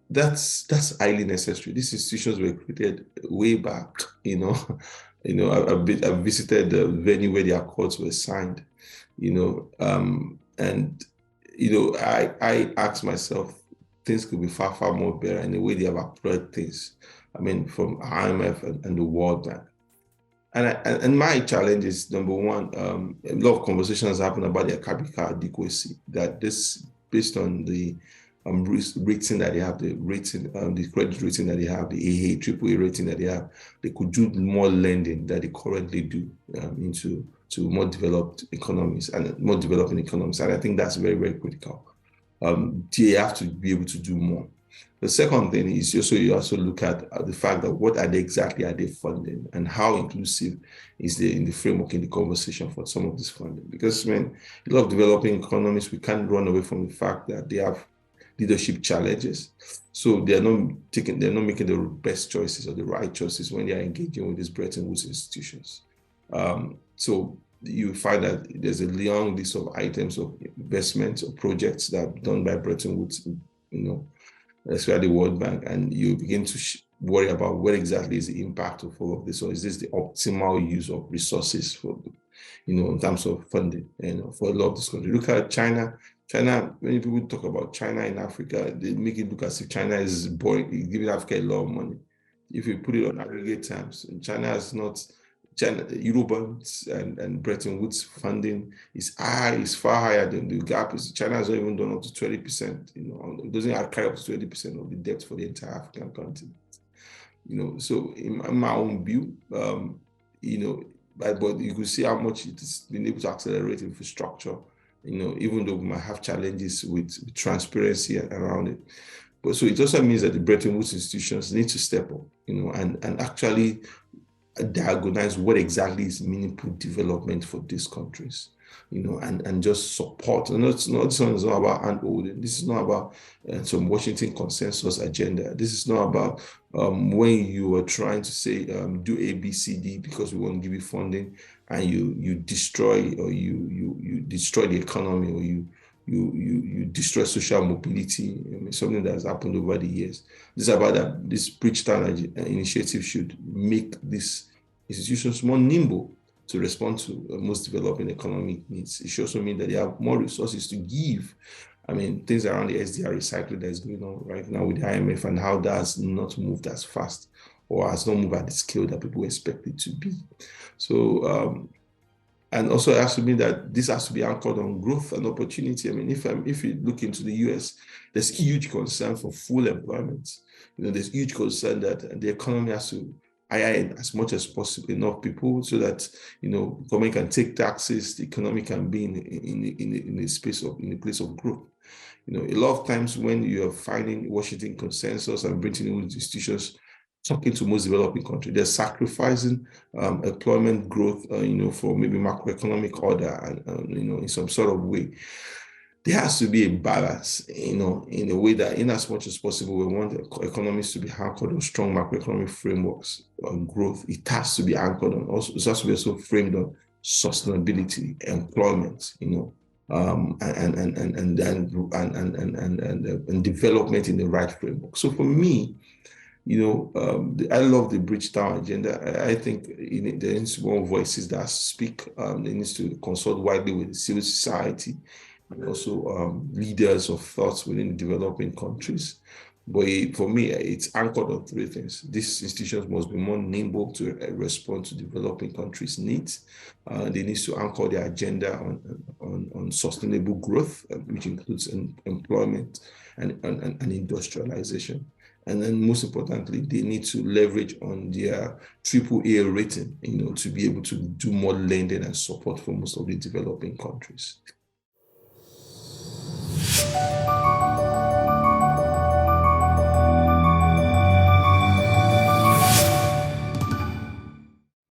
that's highly necessary. These institutions were created way back, I visited the venue where the accords were signed, and I asked myself, things could be far, far more better in the way they have applied things. I mean, from IMF and the World Bank. And my challenge is number one, a lot of conversations happen about the capital adequacy, that this based on the rating that they have, the credit rating that they have, the AAA rating that they have, they could do more lending than they currently do into more developed economies and more developing economies. And I think that's very, very critical. They have to be able to do more. The second thing is you also look at the fact that what are they funding, and how inclusive is they in the framework, in the conversation for some of this funding. Because a lot of developing economies, we can't run away from the fact that they have leadership challenges. So they're not making the best choices or the right choices when they are engaging with these Bretton Woods institutions. So you find that there's a long list of items of investments or projects that are done by Bretton Woods, especially the World Bank, and you begin to worry about what exactly is the impact of all of this, or is this the optimal use of resources for, in terms of funding, for a lot of this country. Look at China. China, when people talk about China in Africa, they make it look as if China is giving Africa a lot of money. If you put it on aggregate terms, China is not. Eurobonds and Bretton Woods funding is far higher than the gap. China has not even done up to 20%. It doesn't carry up to 20% of the debt for the entire African continent. So in my own view, but you could see how much it has been able to accelerate infrastructure. Even though we might have challenges with transparency around it. But so it also means that the Bretton Woods institutions need to step up, and actually diagnose what exactly is meaningful development for these countries, and just support. And this one is not about hand-holding. This is not about some Washington consensus agenda. This is not about when you are trying to say do A, B, C, D because we won't give you funding, and you destroy, or you destroy the economy, or you destroy social mobility. Something that has happened over the years. This is about that. This Bridgetown initiative should make these institutions more nimble to respond to most developing economic needs. It should also mean that they have more resources to give. Things around the SDR recycling that is going on right now with the IMF, and how that has not moved as fast, or has not moved at the scale that people expect it to be. So, and also it has to mean that this has to be anchored on growth and opportunity. If you look into the US, there's huge concern for full employment. There's huge concern that the economy has to hire as much as possible enough people so that government can take taxes, the economy can be in a place of growth. A lot of times when you are finding Washington consensus and Bretton Woods institutions talking to most developing countries, they're sacrificing employment growth, for maybe macroeconomic order, and in some sort of way. There has to be a balance, in a way that, in as much as possible, we want economies to be anchored on strong macroeconomic frameworks on growth. It has to be anchored on also. It has to be also framed on sustainability, employment, and development in the right framework. So for me, I love the Bridgetown agenda. I think there needs to be more voices that speak. They need to consult widely with civil society, and also leaders of thoughts within the developing countries. But for me, it's anchored on three things. These institutions must be more nimble to respond to developing countries' needs. They need to anchor their agenda on sustainable growth, which includes employment and industrialization. And then most importantly, they need to leverage on their AAA rating, to be able to do more lending and support for most of the developing countries.